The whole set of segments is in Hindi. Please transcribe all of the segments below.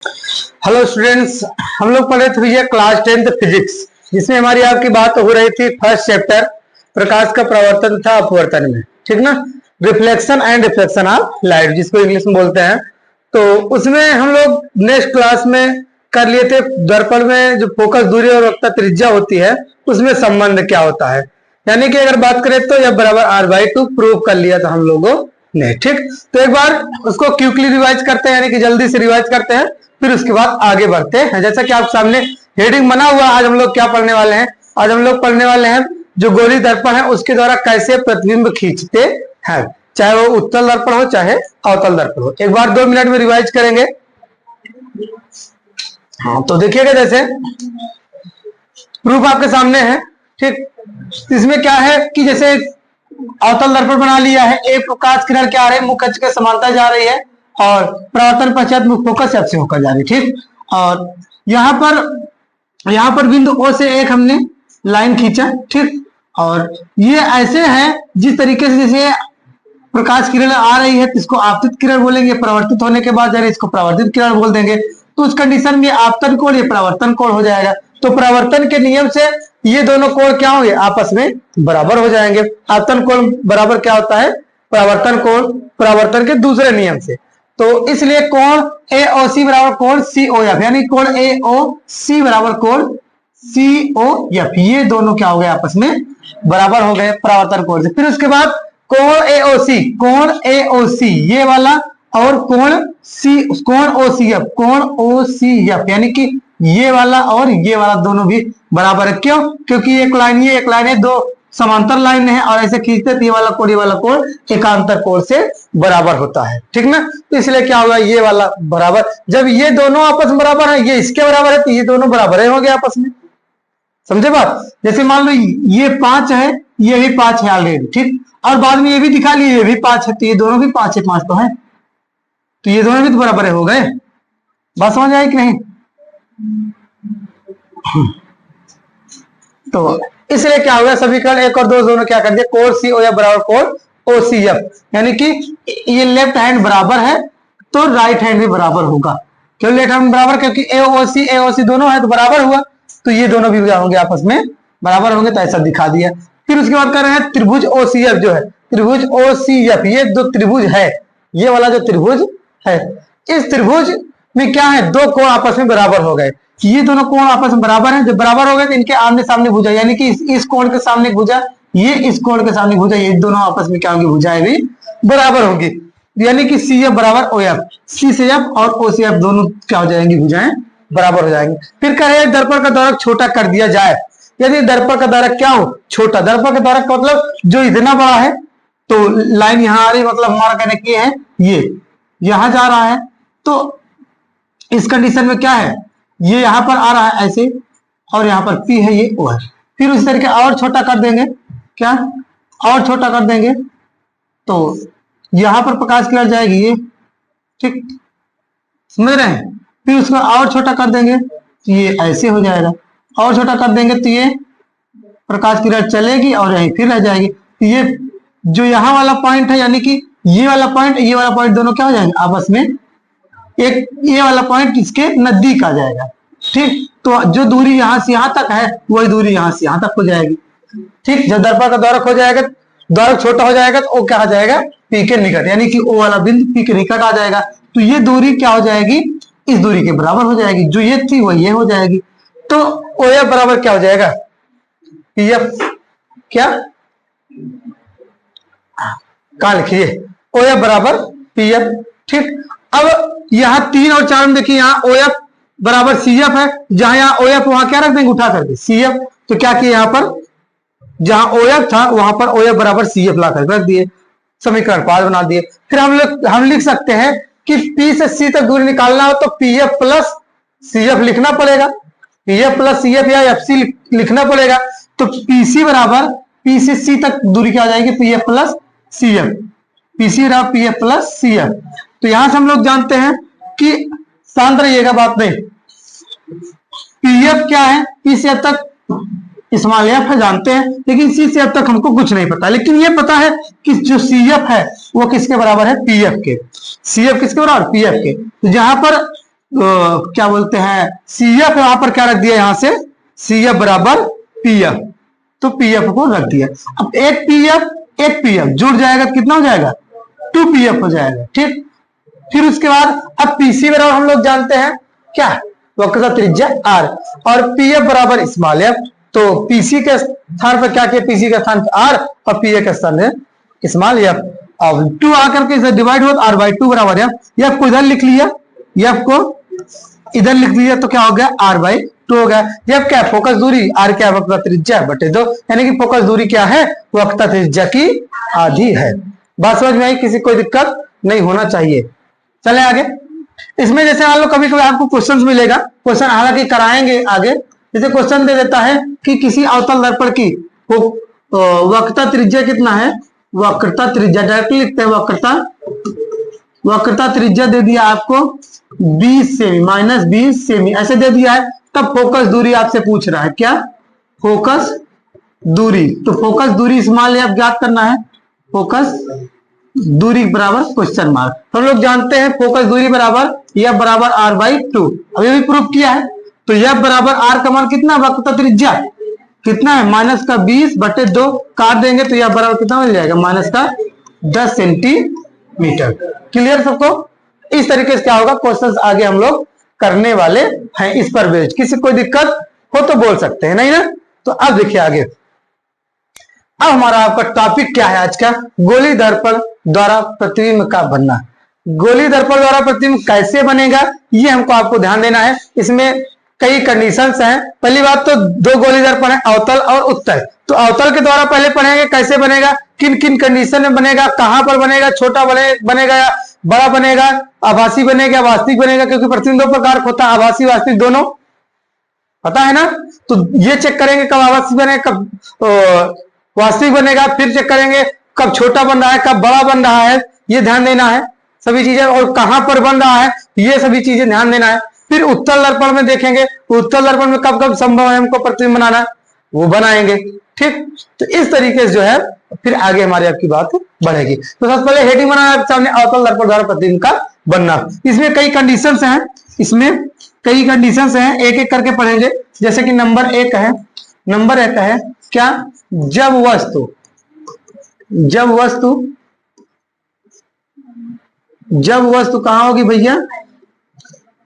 हेलो स्टूडेंट्स, हम लोग पढ़ रहे थे भैया क्लास 10th फिजिक्स, जिसमें हमारी आपकी बात हो रही थी फर्स्ट चैप्टर प्रकाश का प्रवर्तन था अपवर्तन में, ठीक ना। Reflection and reflection of light, जिसको इंग्लिश में बोलते हैं। तो उसमें हम लोग नेक्स्ट क्लास में कर लिए थे दर्पण में जो फोकस दूरी और वक्रता त्रिज्या होती है उसमें संबंध क्या होता है। यानी कि अगर बात करें तो यह बराबर r/2 प्रूव कर लिया था हम लोगों ने, ठीक। तो एक बार उसको क्विकली रिवाइज करते हैं, यानी कि जल्दी से रिवाइज करते हैं, फिर उसके बाद आगे बढ़ते हैं। जैसा कि आप सामने हेडिंग बना हुआ, आज हम लोग क्या पढ़ने वाले हैं। आज हम लोग पढ़ने वाले हैं जो गोलीय दर्पण है उसके द्वारा कैसे प्रतिबिंब खींचते हैं, चाहे वो उत्तल दर्पण हो चाहे अवतल दर्पण हो। एक बार 2 मिनट में रिवाइज करेंगे। हाँ, तो देखिएगा जैसे प्रूफ आपके सामने है, ठीक। इसमें क्या है कि जैसे अवतल दर्पण बना लिया है, एक प्रकाश किरण क्या आ रही है, मुख्य अक्ष के समांतर जा रही है और परावर्तन पश्चात मुख्य फोकस एफ से होकर जा रही है, ठीक। और यहाँ पर बिंदु ओ से एक हमने लाइन खींचा, ठीक। और ये ऐसे है जिस तरीके से जैसे प्रकाश किरण आ रही है तो इसको आपतित किरण बोलेंगे, परावर्तित होने के बाद जरा इसको परावर्तित किरण बोल देंगे। तो उस कंडीशन में आपतन कोण, ये परावर्तन कोण हो जाएगा। तो परावर्तन के नियम से ये दोनों कोण क्या होंगे, आपस में बराबर हो जाएंगे। आपतन कोण बराबर क्या होता है, परावर्तन कोण, परावर्तन के दूसरे नियम से। तो इसलिए कोण AOC बराबर कोण COF, यानी कोण AOC बराबर कोण COF, ये दोनों क्या हो गए, आपस में बराबर हो गए परावर्तन कोण से। फिर उसके बाद कोण AOC ये वाला और कोण OCF, यानी कि ये वाला और ये वाला दोनों भी बराबर है। क्यों? क्योंकि एक लाइन है, दो समांतर लाइन है और ऐसे खींचते तो ये वाला कोण एकांतर कोण से बराबर होता है, ठीक ना। तो इसलिए क्या होगा, ये वाला बराबर, जब ये दोनों आपस में बराबर है, ये इसके बराबर है, तो ये दोनों बराबर हो गए आपस में। समझे बात? जैसे मान लो ये 5 है, ये भी 5 है ऑलरेडी, ठीक। और बाद में ये भी दिखा लिए ये भी 5 है, तो ये दोनों भी 5 है, 5 तो है, तो ये दोनों भी तो बराबर हो गए। बात समझ आई कि नहीं? तो इसलिए क्या होगा, समीकरण 1 और 2 दोनों क्या कर दिए, कोण COF बराबर कोण OCF, यानी कि ये लेफ्ट हैंड बराबर है तो राइट हैंड भी बराबर होगा। क्यों लेफ्ट हैंड बराबर? क्योंकि AOC दोनों है तो बराबर हुआ, तो ये दोनों भी होंगे आपस में बराबर होंगे, तो ऐसा दिखा दिया। फिर उसके बाद कर रहे हैं त्रिभुज OCF, जो है त्रिभुज OCF, ये दो त्रिभुज है, ये वाला जो त्रिभुज है, इस त्रिभुज में क्या है, दो कोण आपस में बराबर हो गए। ये दोनों कोण आपस में बराबर हैं, जब बराबर हो गए तो इनके आमने सामने भुजा, यानी कि इस कोण के सामने भुजा, ये इस कोण के सामने भुजा, ये दोनों आपस में क्या होंगी, भुजाएं भी बराबर होगी। यानी कि CF बराबर OF, CCF और OCF दोनों क्या हो जाएंगी, भुजाएं बराबर हो जाएंगी। फिर कहे दर्पण का द्वारक छोटा कर दिया जाए। यदि दर्पण का द्वारक क्या हो, छोटा, दर्पण का द्वारक का मतलब जो इतना बड़ा है, तो लाइन यहाँ आ रही, मतलब हमारा कहने की है ये यहां जा रहा है, तो इस कंडीशन में क्या है, ये यहां पर आ रहा है ऐसे, और यहां पर P है, ये O है। फिर उस तरीके और छोटा कर देंगे, क्या और छोटा कर देंगे, तो यहां पर प्रकाश किरण जाएगी ये, ठीक, समझ रहे हैं। फिर उसको और छोटा कर देंगे तो ये ऐसे हो जाएगा, और छोटा कर देंगे तो ये प्रकाश किरण चलेगी और यहीं फिर रह जाएगी। तो ये जो यहाँ वाला पॉइंट है, यानी कि ये वाला पॉइंट दोनों क्या हो जाएंगे आपस में, एक ये वाला पॉइंट इसके नजदीक आ जाएगा, ठीक। तो जो दूरी यहां से यहां तक है वही दूरी यहां से यहां तक हो जाएगी, ठीक। जब दर्पण का द्वारक हो जाएगा, द्वारक छोटा हो जाएगा, तो वो क्या आ जाएगा, P के निकट, यानी कि O वाला बिंदु P के निकट आ जाएगा। तो ये दूरी क्या हो जाएगी, इस दूरी के बराबर हो जाएगी, जो ये थी वो ये हो जाएगी। तो OF बराबर क्या हो जाएगा, PF, क्या कहा लिखिए, OF बराबर PF, ठीक। अब यहाँ 3 और 4 में देखिए, यहाँ OF बराबर CF है, जहां यहाँ OF वहां क्या रख देंगे, उठा करके CF। तो क्या किया, यहाँ पर जहां OF था वहां पर OF बराबर CF ला कर रख दिए, समीकरण 5 बना दिए। फिर हम लिख सकते हैं कि P से C तक दूरी निकालना हो तो PF प्लस CF लिखना पड़ेगा, PF प्लस CF या FC लिखना पड़ेगा। तो PC बराबर P से C तक दूरी क्या आ जाएगी, PF प्लस CF, PC बराबर PF प्लस CF। तो यहां से हम लोग जानते हैं कि शांत रहिएगा, बात नहीं, PF क्या है, P से अब तक स्मॉल f है जानते हैं, लेकिन C से अब तक हमको कुछ नहीं पता। लेकिन ये पता है कि जो CF है वो किसके बराबर है, PF के। CF किसके बराबर, PF के। तो जहां पर क्या बोलते हैं CF, यहां पर क्या रख दिया, यहां से CF बराबर PF, तो PF को रख दिया। अब एक PF जुड़ जाएगा तो कितना हो जाएगा, 2PF हो जाएगा। ठीक, फिर उसके बाद अब PC बराबर हम लोग जानते हैं क्या, वक्रता त्रिज्या R, और PF बराबर स्मॉल f, तो PC के स्थान पर क्या किया, PC के स्थान पर R और PF के स्थान पर स्मॉल f, अब 2 आकर के इसे डिवाइड हुआ, R/2 बराबर f को इधर लिख लिया, f को इधर लिख लिया तो क्या हो गया, R/2 हो गया। f क्या है, फोकस दूरी, R क्या है, वक्रता त्रिज्या बटे 2, यानी कि फोकस दूरी क्या है, वक्रता त्रिज्या की आधी है। बात समझ में आई, किसी कोई दिक्कत नहीं होना चाहिए। चले आगे। इसमें जैसे मान लो कभी कभी आपको क्वेश्चन मिलेगा, क्वेश्चन हालांकि कराएंगे आगे, जैसे क्वेश्चन दे देता है कि किसी अवतल दर्पण की वक्रता त्रिज्या कितना है, वक्रता त्रिज्या डायरेक्टली लिखते हैं, वक्रता त्रिज्या दे दिया आपको 20 सेमी, -20 सेमी ऐसे दे दिया है। तब फोकस दूरी आपसे पूछ रहा है, क्या, फोकस दूरी, तो फोकस दूरी स्मॉल f ज्ञात करना है, फोकस दूरी बराबर क्वेश्चन मार्क। हम लोग जानते हैं फोकस दूरी बराबर f बराबर R/2, अभी भी प्रूफ किया है। तो f बराबर R का मान कितना, वक्रता त्रिज्या कितना है, -20/2, काट देंगे तो f बराबर कितना मिल जाएगा, -10 सेंटीमीटर। क्लियर सबको? इस तरीके से क्या होगा, क्वेश्चंस आगे हम लोग करने वाले हैं इस पर बेस्ड। किसी कोई दिक्कत हो तो बोल सकते हैं, नहीं ना? तो अब देखिए आगे, अब हमारा आपका टॉपिक क्या है आज का, गोली दर्पण द्वारा प्रतिबिंब का बनना। गोली दर्पण द्वारा प्रतिबिंब कैसे बनेगा, ये हमको आपको ध्यान देना है। इसमें कई कंडीशंस हैं। पहली बात तो 2 गोली दर्पण है, अवतल और उत्तल। तो अवतल के द्वारा पहले पढ़ेंगे कैसे बनेगा, किन किन कंडीशन में बनेगा, कहां पर बनेगा, छोटा बनेगा या बड़ा बनेगा, आभासी बनेगा, वास्तविक बनेगा, क्योंकि प्रतिबिंब 2 प्रकार का होता है, आभासी वास्तविक दोनों, पता है ना? तो ये चेक करेंगे कब आभासी बनेगा, कब वास्तविक बनेगा, फिर चेक करेंगे कब छोटा बन रहा है, कब बड़ा बन रहा है, ये ध्यान देना है सभी चीजें, और कहां पर बन रहा है ये सभी चीजें ध्यान देना है। फिर उत्तल दर्पण में देखेंगे, उत्तल दर्पण में कब कब संभव है हमको प्रतिबिंब बनाना, वो बनाएंगे। ठीक, तो इस तरीके से जो है फिर आगे हमारी आपकी बात बढ़ेगी। तो सबसे पहले हेडिंग बनाना है सामने, अवतल दर्पण द्वारा प्रतिबिंब का बनना। इसमें कई कंडीशंस हैं, इसमें कई कंडीशंस हैं, एक एक करके पढ़ेंगे। जैसे कि नंबर 1 है क्या, जब वस्तु कहां होगी भैया,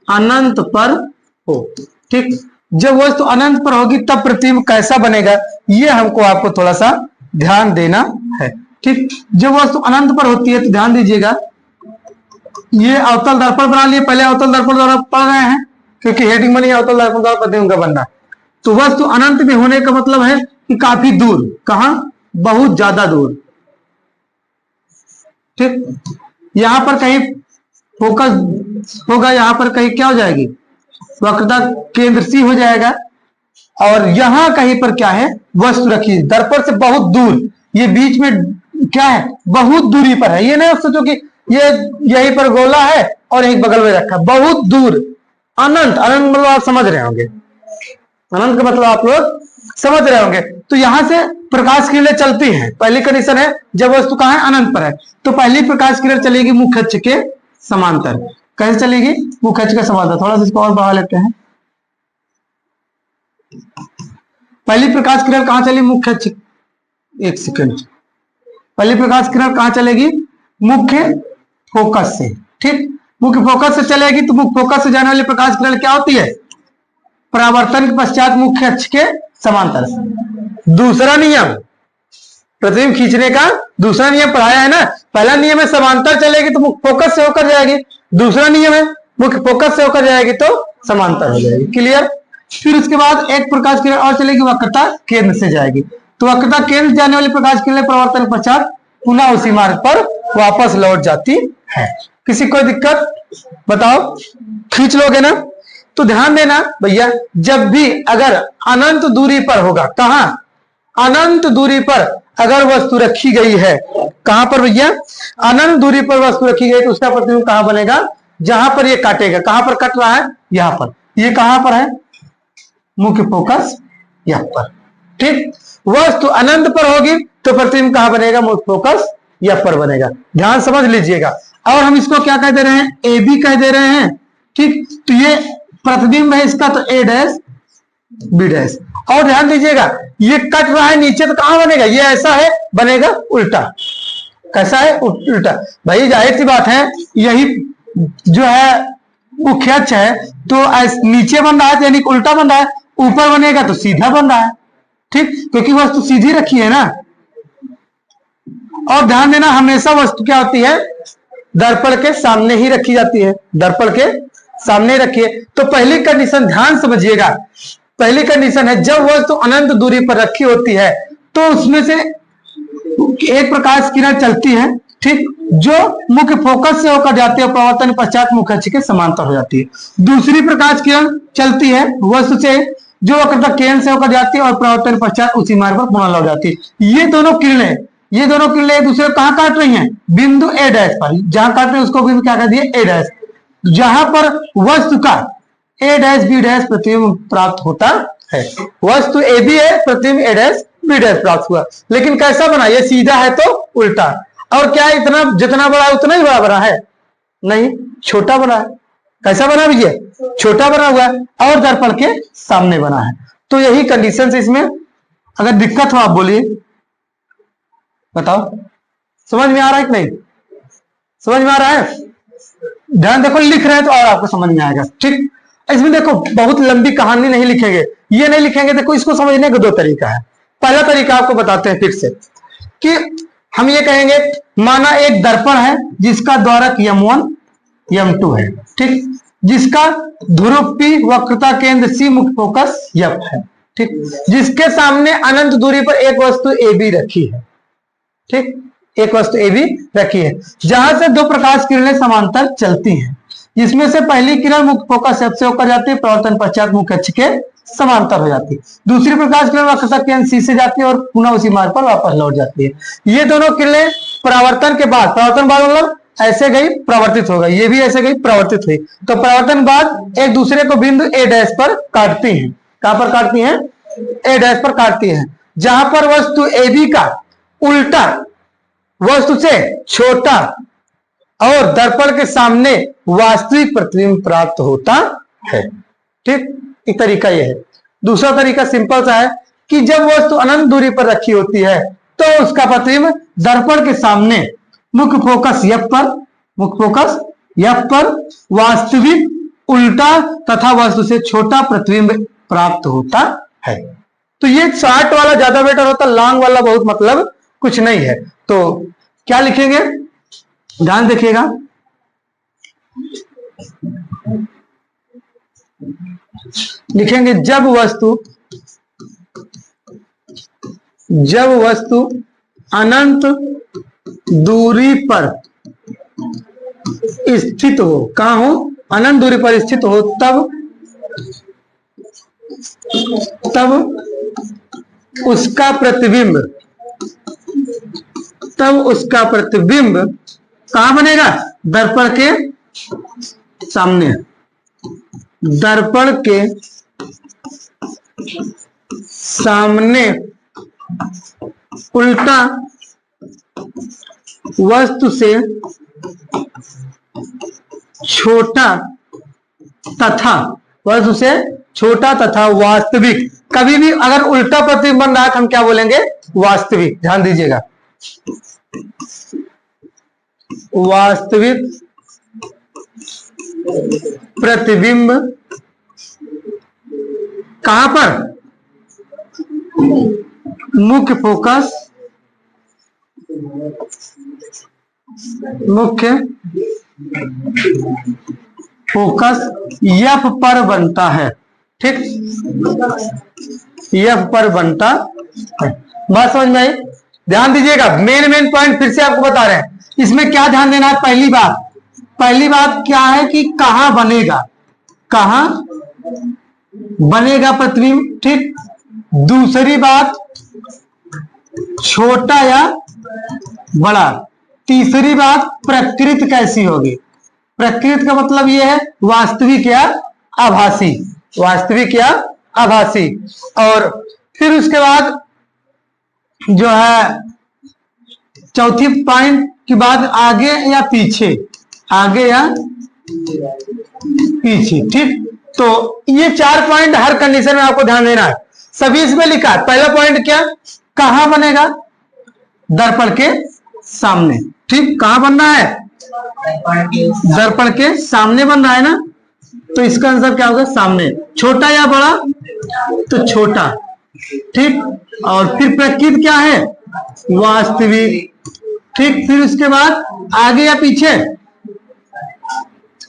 अनंत पर हो। ठीक, जब वस्तु अनंत पर होगी तब प्रतिबिंब कैसा बनेगा, ये हमको आपको थोड़ा सा ध्यान देना है। ठीक, जब वस्तु अनंत पर होती है तो ध्यान दीजिएगा, ये अवतल दर्पण बना लिए, पहले अवतल दर्पण द्वारा पढ़ रहे हैं क्योंकि हेडिंग बनी अवतल दर्पण द्वारा प्रतिबिंब का बनना। तो वस्तु अनंत में होने का मतलब है कि काफी दूर, कहां, बहुत ज्यादा दूर। ठीक, यहां पर कहीं फोकस होगा, यहां पर कहीं क्या हो जाएगी, वक्रता केंद्र C हो जाएगा, और यहां कहीं पर क्या है, वस्तु रखी दर्पण से बहुत दूर, ये बीच में क्या है, बहुत दूरी पर है। ये नहीं सोचो कि ये यहीं पर गोला है और एक बगल में रखा, बहुत दूर, अनंत। अनंत मतलब आप समझ रहे होंगे, अनंत का मतलब आप लोग समझ रहे होंगे। तो यहां से प्रकाश किरणें चलती हैं, पहली कंडीशन है जब वस्तु कहां है, अनंत पर है, तो पहली प्रकाश किरण चलेगी मुख्य अक्ष के समांतर। कैसे चलेगी, मुख्य अक्ष के समांतर। थोड़ा सा इसको और बढ़ा लेते हैं। पहली प्रकाश किरण कहां चली, मुख्य अक्ष, एक सेकंड, पहली प्रकाश किरण कहां चलेगी, मुख्य फोकस से। ठीक, मुख्य फोकस से चलेगी, तो मुख्य फोकस से जाने वाली प्रकाश किरण क्या होती है, परावर्तन के पश्चात मुख्य अक्ष के समांतर। दूसरा नियम प्रतिबिंब खींचने का, दूसरा नियम पढ़ाया है ना। पहला नियम है समांतर चलेगी तो मुख्य फोकस से होकर जाएगी, दूसरा नियम है मुख्य फोकस से होकर जाएगी तो समांतर हो जाएगी। क्लियर? फिर उसके बाद एक प्रकाश किरण और चलेगी, वक्रता केंद्र से जाएगी, तो वक्रता केंद्र जाने वाली प्रकाश किरण परावर्तन के पश्चात पुनः उसी मार्ग पर वापस लौट जाती है। किसी कोई दिक्कत बताओ, खींच लोगे ना? तो ध्यान देना भैया, जब भी अगर अनंत दूरी पर होगा, कहां, अनंत दूरी पर अगर वस्तु रखी गई है, कहां पर भैया, अनंत दूरी पर वस्तु रखी गई, तो उसका प्रतिबिंब कहां बनेगा, जहां पर ये काटेगा। कहां पर कट रहा है, यहां पर। ये कहां पर है, मुख्य फोकस यहां पर। ठीक, वस्तु अनंत पर होगी तो प्रतिबिंब कहां बनेगा, मुख्य फोकस यहां पर बनेगा। ध्यान समझ लीजिएगा। और हम इसको क्या कह दे रहे हैं, ए बी कह दे रहे हैं। ठीक, तो ये प्रतिबिंब है इसका, तो ए डैश बी डैश। और ध्यान दीजिएगा ये कट रहा है नीचे, तो कहां बनेगा, ये ऐसा है, बनेगा उल्टा। कैसा है, उल्टा। भाई जाहिर सी बात है, यही जो है मुख्य अक्ष है, तो नीचे बन रहा है यानी उल्टा बन रहा है, ऊपर बनेगा तो सीधा बन रहा है। ठीक, क्योंकि वस्तु सीधी रखी है ना। और ध्यान देना हमेशा वस्तु क्या होती है, दर्पण के सामने ही रखी जाती है, दर्पण के सामने रखिए। तो पहली कंडीशन ध्यान समझिएगा, पहली कंडीशन है जब वस्तु अनंत दूरी पर रखी होती है तो उसमें से एक प्रकाश किरण चलती है, ठीक, जो मुख्य फोकस से होकर जाती है, प्रवर्तन पश्चात मुख्य अक्ष के समांतर हो जाती है। दूसरी प्रकाश किरण चलती है वस्तु से जो वक्रता केंद्र से होकर जाती है और प्रवर्तन पश्चात उसी मार्ग पर पुनः लौट जाती है। ये दोनों किरणें एक दूसरे को कहां काट रही हैं, बिंदु ए डैश पर। जहां काट रहे हैं उसको बिंदु क्या कर दिए, ए डैश। जहां पर वस्तु का ए डैश बी डैश प्रतिबिंब प्राप्त होता है, वस्तु ए बी है, प्रतिबिंब ए डैश बी डैश प्राप्त हुआ। लेकिन कैसा बना, ये सीधा है तो उल्टा। और क्या इतना जितना बड़ा उतना ही बड़ा बना है, नहीं, छोटा बना है। कैसा बना भैया, छोटा बना हुआ है और दर्पण के सामने बना है। तो यही कंडीशन है इसमें। अगर दिक्कत हो आप बोलिए, बताओ, समझ में आ रहा है कि नहीं, समझ में आ रहा है। ध्यान देखो, लिख रहे हैं तो और आपको समझ में आएगा। ठीक, इसमें देखो बहुत लंबी कहानी नहीं लिखेंगे, ये नहीं लिखेंगे। देखो इसको समझने का दो तरीका है। पहला तरीका आपको बताते हैं फिर से, कि हम ये कहेंगे माना एक दर्पण है जिसका द्वारक M1 M2 है, ठीक, जिसका ध्रुव P, वक्रता केंद्र C, मुख्य फोकस F है, ठीक, जिसके सामने अनंत दूरी पर एक वस्तु AB रखी है, ठीक, एक वस्तु AB रखी है, जहां से दो प्रकाश किरणें समांतर चलती हैं, जिसमें से पहली किरण मुख्य फोकस F से होकर जाती है, प्रवर्तन पश्चात मुख्य अक्ष के समांतर हो जाती है। दूसरी प्रकाश किरण वक्रता केंद्र C से जाती है और पुनः उसी मार्ग पर वापस लौट जाती है। ये दोनों किरणें परावर्तन के बाद, परावर्तन बाद मतलब ऐसे गई प्रवर्तित हो गई, ये भी ऐसे गई प्रवर्तित हुई, तो परावर्तन बाद एक दूसरे को बिंदु ए डैश पर काटती हैं। कहां पर काटती हैं, ए डैश पर काटती हैं, जहां पर वस्तु ए बी का उल्टा वस्तु से छोटा और दर्पण के सामने वास्तविक प्रतिबिंब प्राप्त होता है। ठीक, एक तरीका यह है। दूसरा तरीका सिंपल सा है कि जब वस्तु अनंत दूरी पर रखी होती है तो उसका प्रतिबिंब दर्पण के सामने मुख्य फोकस F पर वास्तविक उल्टा तथा वस्तु से छोटा प्रतिबिंब प्राप्त होता है। तो ये शॉर्ट वाला ज्यादा बेटर होता, लॉन्ग वाला बहुत मतलब कुछ नहीं है। तो क्या लिखेंगे, ध्यान देखिएगा, लिखेंगे जब वस्तु अनंत दूरी पर स्थित हो, कहां हो, अनंत दूरी पर स्थित हो, तब उसका प्रतिबिंब कहां बनेगा, दर्पण के सामने, दर्पण के सामने उल्टा वस्तु से छोटा तथा वास्तविक। कभी भी अगर उल्टा प्रतिबिंब बन रहा है तो हम क्या बोलेंगे, वास्तविक। ध्यान दीजिएगा, वास्तविक प्रतिबिंब कहां पर, मुख्य फोकस F पर बनता है। ठीक, F पर बनता है। बात समझ में आई। ध्यान दीजिएगा, मेन पॉइंट फिर से आपको बता रहे हैं। इसमें क्या ध्यान देना है, पहली बात क्या है कि कहां बनेगा प्रतिबिंब। ठीक, दूसरी बात छोटा या बड़ा। तीसरी बात प्रकृति कैसी होगी। प्रकृति का मतलब यह है वास्तविक या आभासी। और फिर उसके बाद जो है चौथी पॉइंट के बाद आगे या पीछे। ठीक, तो ये 4 पॉइंट हर कंडीशन में आपको ध्यान देना है। सभी इसमें लिखा है। पहला पॉइंट क्या, कहां बनेगा, दर्पण के सामने। ठीक, कहां बनना है, दर्पण के सामने बन रहा है ना, तो इसका आंसर क्या होगा, सामने। छोटा या बड़ा, तो छोटा। ठीक, और फिर प्रकृत क्या है, वास्तविक। ठीक, फिर उसके बाद आगे या पीछे,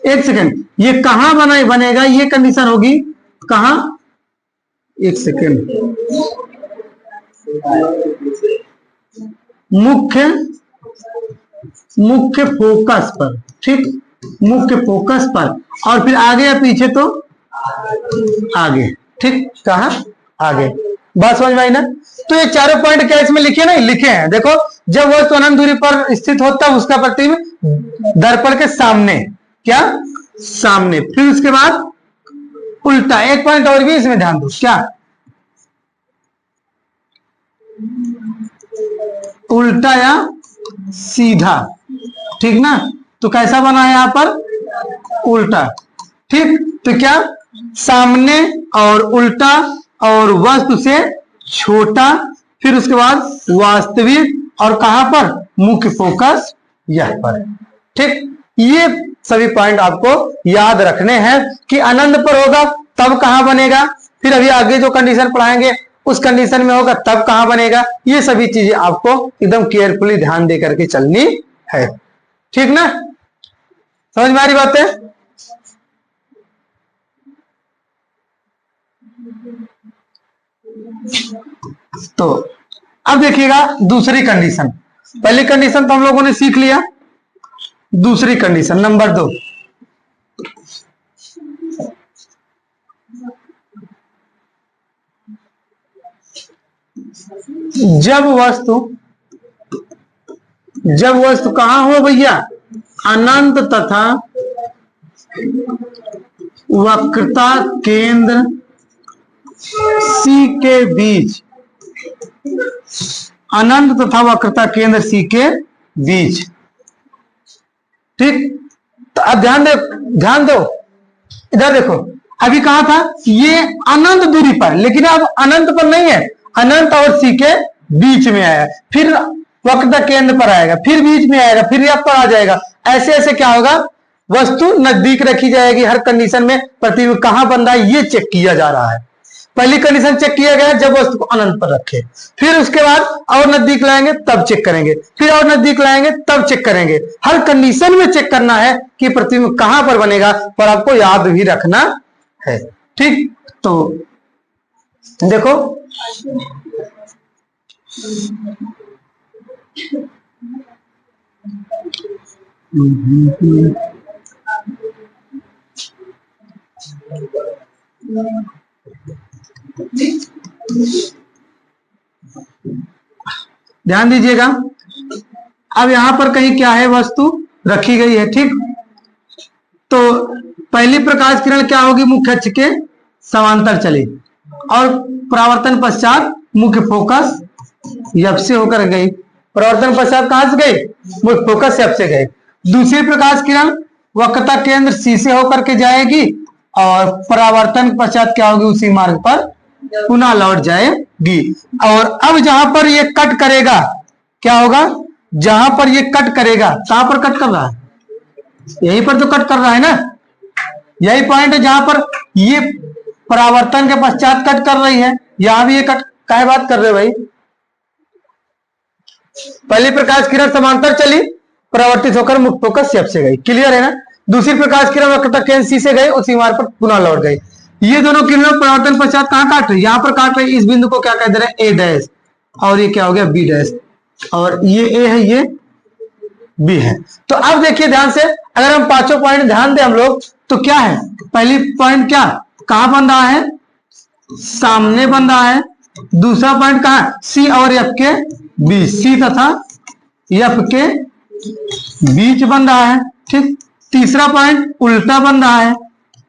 एक सेकंड, ये कहां बनेगा, ये कंडीशन होगी कहां, एक सेकंड, मुख्य फोकस पर। ठीक, मुख्य फोकस पर, और फिर आगे या पीछे तो आगे। ठीक, कहा आगे। बात समझ में आई ना। तो ये चारों पॉइंट क्या इसमें लिखे नहीं, लिखे हैं। देखो, जब वस्तु अनंत दूरी पर स्थित होता है उसका प्रतिबिंब दर्पण के सामने, क्या, सामने। फिर उसके बाद उल्टा। एक पॉइंट और भी इसमें ध्यान दो, क्या, उल्टा या सीधा। ठीक ना, तो कैसा बना है यहां पर, उल्टा। ठीक, तो क्या, सामने और उल्टा और वस्तु से छोटा, फिर उसके बाद वास्तविक, और कहां पर, मुख्य फोकस यह पर। ठीक, ये सभी पॉइंट आपको याद रखने हैं कि अनंत पर होगा तब कहां बनेगा, फिर अभी आगे जो कंडीशन पढ़ाएंगे उस कंडीशन में होगा तब कहां बनेगा। ये सभी चीजें आपको एकदम केयरफुली ध्यान दे करके चलनी है। ठीक ना, समझ में आ रही बात है। तो अब देखिएगा दूसरी कंडीशन। पहली कंडीशन तो हम लोगों ने सीख लिया, दूसरी कंडीशन नंबर 2। जब वस्तु कहां हो भैया, अनंत तथा वक्रता केंद्र C के बीच, अनंत तथा वक्रता केंद्र C के बीच। ठीक, तो अब ध्यान दो, इधर देखो, अभी कहा था ये अनंत दूरी पर, लेकिन अब अनंत पर नहीं है, अनंत और C के बीच में आया, फिर वक्रता केंद्र पर आएगा, फिर बीच में आएगा, फिर यहाँ पर आ जाएगा। ऐसे ऐसे क्या होगा, वस्तु नजदीक रखी जाएगी। हर कंडीशन में प्रतिबिंब कहां बन रहा है ये चेक किया जा रहा है। पहली कंडीशन चेक किया गया जब वस्तु को अनंत पर रखे, फिर उसके बाद और नजदीक लाएंगे तब चेक करेंगे, फिर और नजदीक लाएंगे तब चेक करेंगे। हर कंडीशन में चेक करना है कि प्रतिबिंब कहां पर बनेगा, पर आपको याद भी रखना है। ठीक, तो देखो, ध्यान दीजिएगा। अब यहां पर कहीं क्या है, वस्तु रखी गई है। ठीक, तो पहली प्रकाश किरण क्या होगी, मुख्य अक्ष के समांतर चली और परावर्तन पश्चात मुख्य फोकस F से होकर गई। परावर्तन पश्चात कहां से गई, मुख्य फोकस F से गई। दूसरी प्रकाश किरण वक्रता केंद्र C से होकर के जाएगी और परावर्तन पश्चात क्या होगी, उसी मार्ग पर पुनः लौट जाएगी। और अब जहां पर ये कट करेगा क्या होगा, जहां पर ये कट करेगा, कहां पर कट कर रहा है, यहीं पर तो कट कर रहा है ना, यही पॉइंट है जहां पर ये परावर्तन के पश्चात कट कर रही है। यहां भी ये कट, काहे बात कर रहे हो भाई, पहली प्रकाश किरण समांतर चली, परावर्तित होकर मुख्य फोकस F से गई, क्लियर है ना। दूसरी प्रकाश किरण वक्रता केंद्र C से गई, उसी मार्ग पर पुनः लौट गई। ये दोनों किरणों परावर्तन पश्चात कहां काट रही, यहां पर काट रही। इस बिंदु को क्या कह दे रहे हैं, A डैश, और ये क्या हो गया, B डैश, और ये A है, ये B है। तो अब देखिए ध्यान से, अगर हम पांचों पॉइंट ध्यान दें हम लोग, तो क्या है, पहली पॉइंट क्या, कहां बन रहा है, सामने बन रहा है। दूसरा पॉइंट कहां, C और F के बीच, C तथा F के बीच बन रहा है। ठीक, तीसरा पॉइंट उल्टा बन रहा है,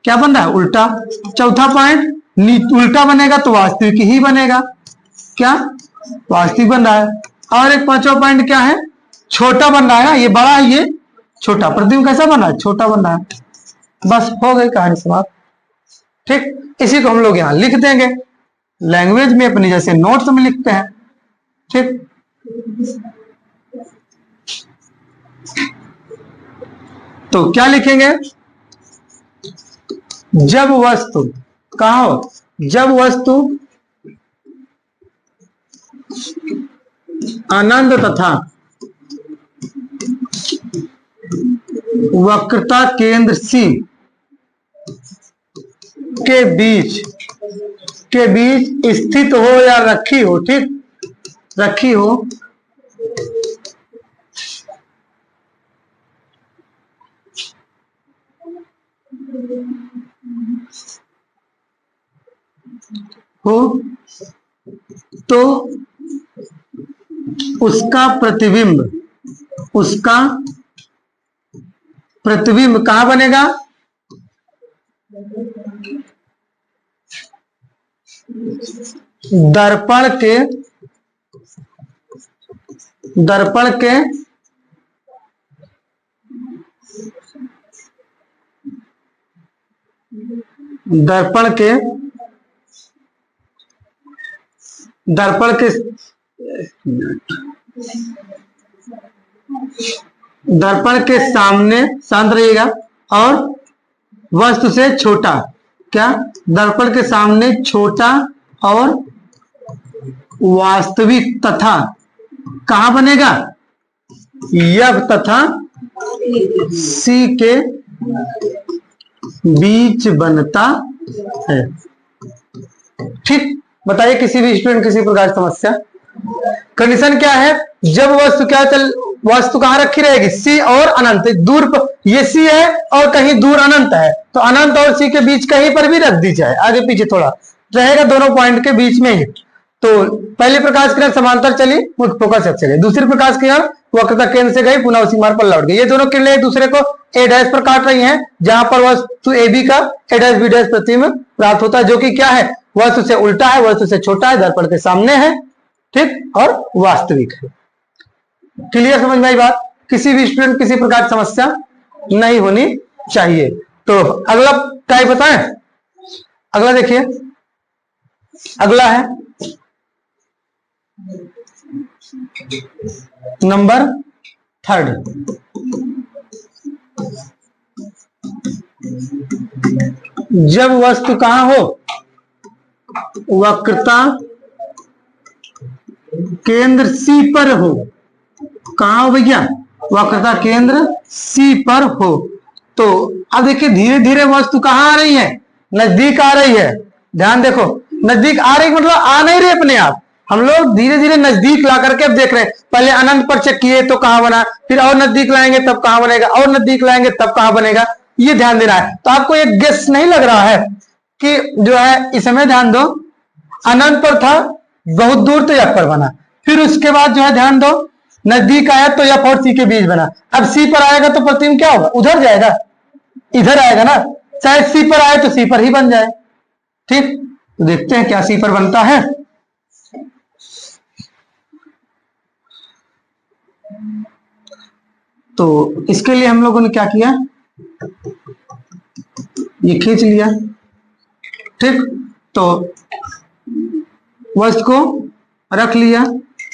क्या बन रहा है, उल्टा। चौथा पॉइंट उल्टा बनेगा तो वास्तविक ही बनेगा, क्या, वास्तविक बन रहा है। और एक पांचवा पॉइंट क्या है, छोटा बन रहा है ना, ये बड़ा है, ये छोटा। प्रतिबिंब कैसा बन रहा है, छोटा बन रहा है। बस हो गई कहानी समाप्त। ठीक, इसी को हम लोग यहाँ लिख देंगे लैंग्वेज में अपने जैसे नोट्स में लिखते हैं। ठीक, तो क्या लिखेंगे, जब वस्तु, कहा हो, जब वस्तु अनंत तथा वक्रता केंद्र C के बीच स्थित हो या रखी हो, ठीक, रखी हो तो उसका प्रतिबिंब कहां बनेगा, दर्पण के सामने, शांत रहिएगा, और वस्तु से छोटा, क्या, दर्पण के सामने छोटा और वास्तविक तथा कहां बनेगा, F तथा C के बीच बनता है। ठीक, बताइए किसी भी स्टूडेंट किसी प्रकार की समस्या। कंडीशन क्या है, जब वस्तु क्या वस्तु कहां रखी रहेगी, C और अनंत, दूर पर ये C है और कहीं दूर अनंत है, तो अनंत और C के बीच कहीं पर भी रख दी जाए, आगे पीछे थोड़ा रहेगा, दोनों पॉइंट के बीच में ही। तो पहली प्रकाश किरण समांतर चली, मुख्य फोकस से चले, दूसरी प्रकाश किरण वक्रता केंद्र से गई, पुनः उसी मार्ग पर लौट गई। ये दोनों किरणें एक दूसरे को A डैश पर काट रही हैं, जहां पर वस्तु AB का A डैश B डैश प्रतिबिंब प्राप्त होता है, जो कि क्या है, वस्तु से उल्टा है, वस्तु से छोटा है, दर्पण के सामने है, ठीक, और वास्तविक है। क्लियर, समझ में आई बात। किसी भी स्टूडेंट किसी प्रकार की समस्या नहीं होनी चाहिए। तो अगला टाइप बताएं, अगला देखिए, अगला है नंबर 3। जब वस्तु कहां हो, वक्रता केंद्र C पर हो, कहां हो भैया, वक्रता केंद्र C पर हो। तो अब देखिए धीरे धीरे वस्तु कहां आ रही है, नजदीक आ रही है। ध्यान देखो, नजदीक आ रही मतलब आ नहीं रही अपने आप, हम लोग धीरे धीरे नजदीक ला करके अब देख रहे हैं। पहले अनंत पर चेक किए तो कहां बना, फिर और नजदीक लाएंगे तब कहां बनेगा, और नजदीक लाएंगे तब कहां बनेगा, ये ध्यान देना है। तो आपको एक गेस नहीं लग रहा है कि जो है, इसमें ध्यान दो, अनंत पर था, बहुत दूर तो F पर बना, फिर उसके बाद जो है ध्यान दो, नजदीक आया तो F और C के बीच बना। अब C पर आएगा तो प्रतिबिंब क्या होगा, उधर जाएगा, इधर आएगा ना, चाहे C पर आए तो C पर ही बन जाए। ठीक, तो देखते हैं क्या C पर बनता है। तो इसके लिए हम लोगों ने क्या किया, ये खींच लिया। ठीक, तो वस्तु को रख लिया,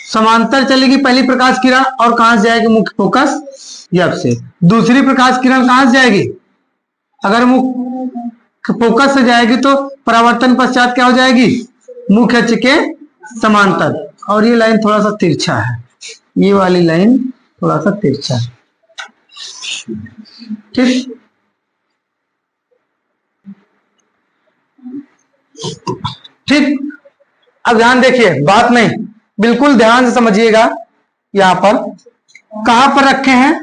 समांतर चलेगी पहली प्रकाश किरण, और कहां से जाएगी, मुख्य फोकस F से। दूसरी प्रकाश किरण कहां से जाएगी, अगर मुख्य फोकस से जाएगी तो परावर्तन पश्चात क्या हो जाएगी, मुख्य अक्ष के समांतर। और ये लाइन थोड़ा सा तिरछा है, ये वाली लाइन थोड़ा सा तिरछा है। ठीक, ठीक, अब ध्यान देखिए, बात नहीं, बिल्कुल ध्यान से समझिएगा। यहां पर कहां पर रखे हैं,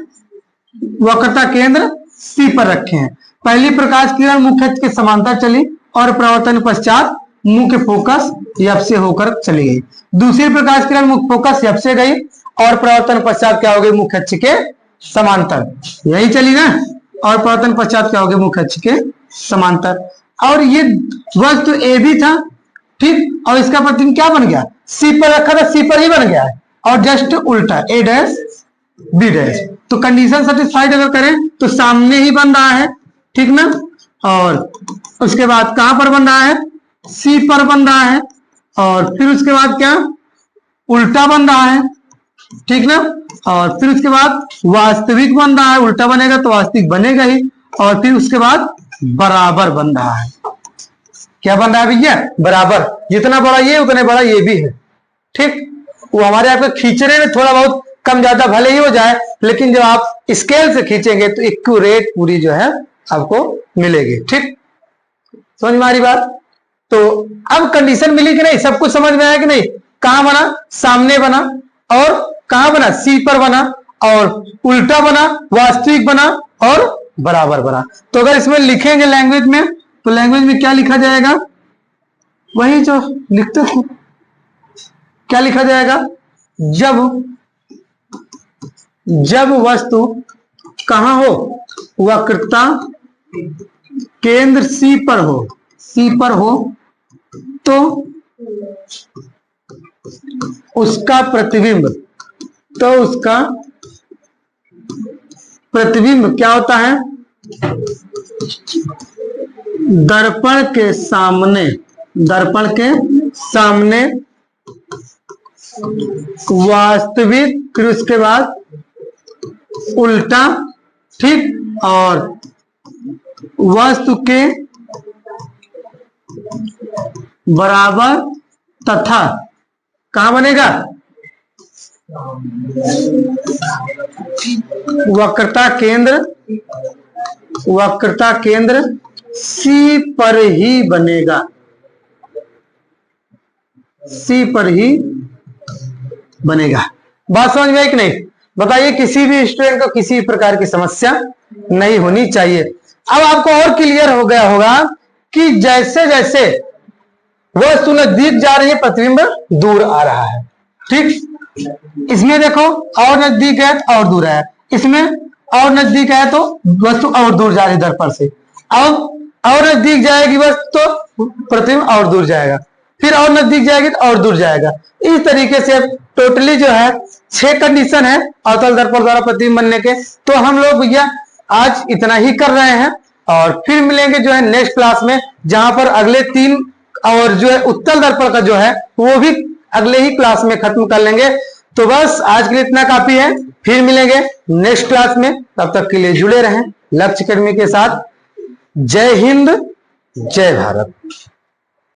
वक्रता केंद्र C पर रखे हैं। पहली प्रकाश किरण मुख्य अक्ष के समांतर चली और परावर्तन पश्चात मुख्य फोकस F से होकर चली गई। दूसरी प्रकाश किरण मुख्य फोकस F से गई और परावर्तन पश्चात क्या हो गई, मुख्य अक्ष के समांतर, यही चली ना, और परावर्तन पश्चात क्या हो गया, मुख्य अक्ष के समांतर। और ये वस्तु A भी था, ठीक, और इसका प्रतिबिंब क्या बन गया, C पर रखा था, C पर ही बन गया है, और जस्ट उल्टा A डैश B डैश। तो कंडीशन सेटिस्फाइड अगर करें तो सामने ही बन रहा है, ठीक ना। और उसके बाद कहां पर बन रहा है, सी पर बन रहा है, और फिर उसके बाद क्या, उल्टा बन रहा है, ठीक ना। और फिर उसके बाद वास्तविक बन रहा है, उल्टा बनेगा तो वास्तविक बनेगा ही, और फिर उसके बाद बराबर बन रहा है। क्या बन रहा है भैया, बराबर। जितना बड़ा ये उतने बड़ा ये भी है, ठीक। वो हमारे आपके खींचने में थोड़ा बहुत कम ज्यादा भले ही हो जाए, लेकिन जब आप स्केल से खींचेंगे तो एक्यूरेट पूरी जो है आपको मिलेगी, ठीक। समझ में आ रही बात। तो अब कंडीशन मिली कि नहीं, सब कुछ समझ में आया कि नहीं। कहां बना, सामने बना, और कहां बना, सी पर बना, और उल्टा बना, वास्तविक बना, और बराबर बना। तो अगर इसमें लिखेंगे लैंग्वेज में, तो लैंग्वेज में क्या लिखा जाएगा, वही जो लिखते हैं, क्या लिखा जाएगा, जब वस्तु कहां हो, वक्रता केंद्र सी पर हो, तो उसका प्रतिबिंब क्या होता है, दर्पण के सामने वास्तविक, फिर उसके बाद उल्टा, ठीक। और वस्तु के बराबर तथा कहां बनेगा, वक्रता केंद्र सी पर ही बनेगा, बात समझ में आई कि नहीं। बताइए, किसी भी स्टूडेंट को किसी प्रकार की समस्या नहीं होनी चाहिए। अब आपको और क्लियर हो गया होगा कि जैसे जैसे वस्तु नजदीक जा रही है प्रतिबिंब दूर आ रहा है, ठीक। इसमें देखो और नजदीक है और दूर है, इसमें और नजदीक है तो वस्तु और दूर जा रही है दर्पण से, अब और नजदीक जाएगी वस्तु तो प्रतिबिंब और दूर जाएगा, फिर और नजदीक जाएगी तो और दूर जाएगा। इस तरीके से टोटली जो है 6 कंडीशन है अवतल दर्पण द्वारा प्रतिबिंब बनने के। तो हम लोग भैया आज इतना ही कर रहे हैं, और फिर मिलेंगे जो है नेक्स्ट क्लास में, जहां पर अगले 3 और जो है उत्तल दर्पण का जो है वो भी अगले ही क्लास में खत्म कर लेंगे। तो बस आज के लिए इतना काफी है, फिर मिलेंगे नेक्स्ट क्लास में। तब तक के लिए जुड़े रहें लक्ष्य अकेडमी के साथ। जय हिंद, जय भारत।